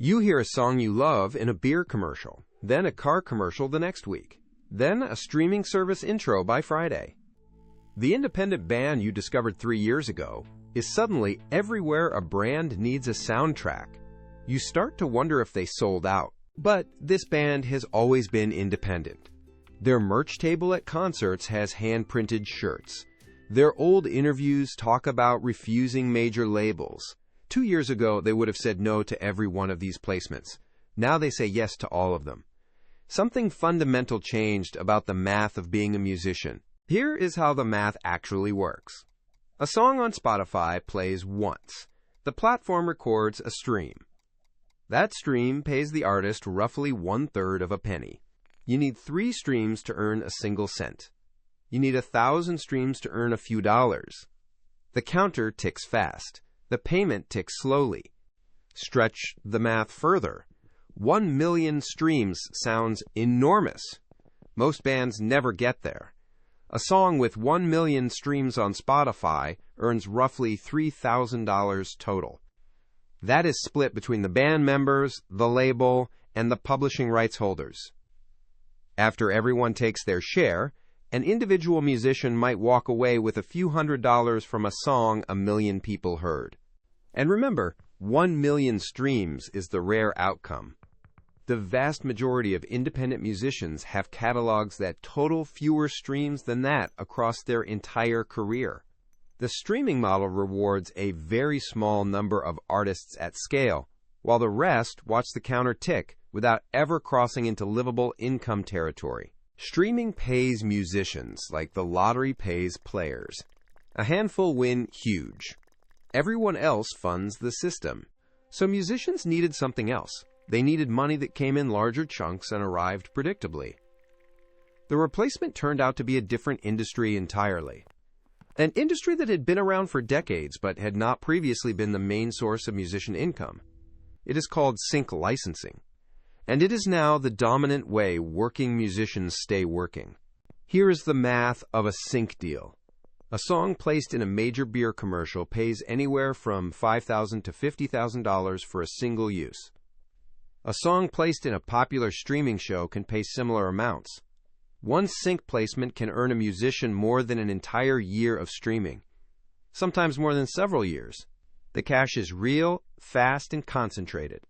You hear a song you love in a beer commercial, then a car commercial the next week, then a streaming service intro by Friday. The independent band you discovered 3 years ago is suddenly everywhere a brand needs a soundtrack. You start to wonder if they sold out. But this band has always been independent. Their merch table at concerts has hand-printed shirts. Their old interviews talk about refusing major labels. 2 years ago, they would have said no to every one of these placements. Now they say yes to all of them. Something fundamental changed about the math of being a musician. Here is how the math actually works. A song on Spotify plays once. The platform records a stream. That stream pays the artist roughly 1/3 of a penny. You need 3 streams to earn a single cent. You need 1,000 streams to earn a few dollars. The counter ticks fast. The payment ticks slowly. Stretch the math further. 1 million streams sounds enormous. Most bands never get there. A song with 1 million streams on Spotify earns roughly $3,000 total. That is split between the band members, the label, and the publishing rights holders. After everyone takes their share, an individual musician might walk away with a few $100s from a song a million people heard. And remember, 1 million streams is the rare outcome. The vast majority of independent musicians have catalogs that total fewer streams than that across their entire career. The streaming model rewards a very small number of artists at scale, while the rest watch the counter tick without ever crossing into livable income territory. Streaming pays musicians like the lottery pays players. A handful win huge. Everyone else funds the system. So musicians needed something else. They needed money that came in larger chunks and arrived predictably. The replacement turned out to be a different industry entirely. An industry that had been around for decades but had not previously been the main source of musician income. It is called sync licensing, and it is now the dominant way working musicians stay working. Here is the math of a sync deal. A song placed in a major beer commercial pays anywhere from $5,000 to $50,000 for a single use. A song placed in a popular streaming show can pay similar amounts. One sync placement can earn a musician more than an entire year of streaming, sometimes more than several years. The cash is real, fast, and concentrated.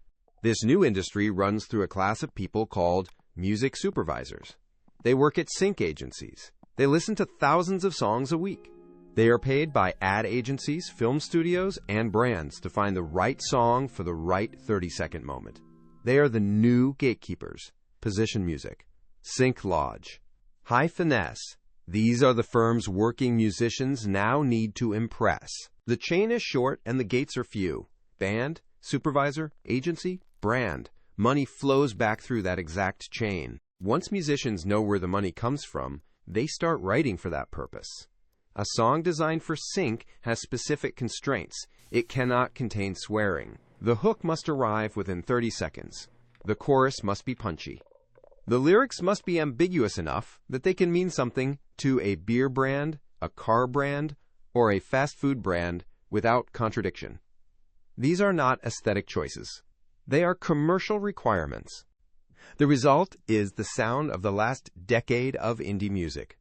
This new industry runs through a class of people called music supervisors. They work at sync agencies. They listen to thousands of songs a week. They are paid by ad agencies, film studios, and brands to find the right song for the right 30-second moment. They are the new gatekeepers. Position Music, Sync Lodge, High Finesse. These are the firms working musicians now need to impress. The chain is short and the gates are few. Band, supervisor, agency, brand. Money flows back through that exact chain. Once musicians know where the money comes from, they start writing for that purpose. A song designed for sync has specific constraints. It cannot contain swearing. The hook must arrive within 30 seconds. The chorus must be punchy. The lyrics must be ambiguous enough that they can mean something to a beer brand, a car brand, or a fast food brand without contradiction. These are not aesthetic choices. They are commercial requirements. The result is the sound of the last decade of indie music.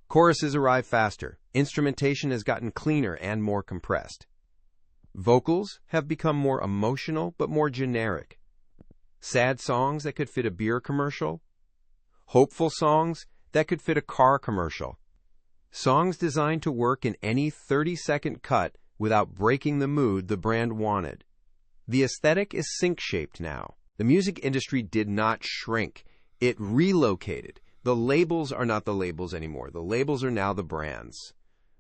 Choruses arrive faster. Instrumentation has gotten cleaner and more compressed. Vocals have become more emotional but more generic. Sad songs that could fit a beer commercial. Hopeful songs that could fit a car commercial. Songs designed to work in any 30-second cut without breaking the mood the brand wanted. The aesthetic is sync-shaped now. The music industry did not shrink. It relocated. The labels are not the labels anymore. The labels are now the brands.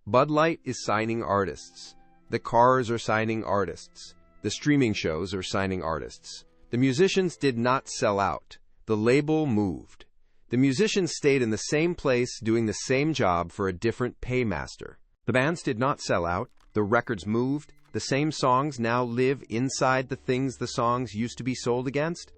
Bud Light is signing artists. The cars are signing artists. The streaming shows are signing artists. The musicians did not sell out. The label moved. The musicians stayed in the same place doing the same job for a different paymaster. The bands did not sell out. The records moved. The same songs now live inside the things the songs used to be sold against.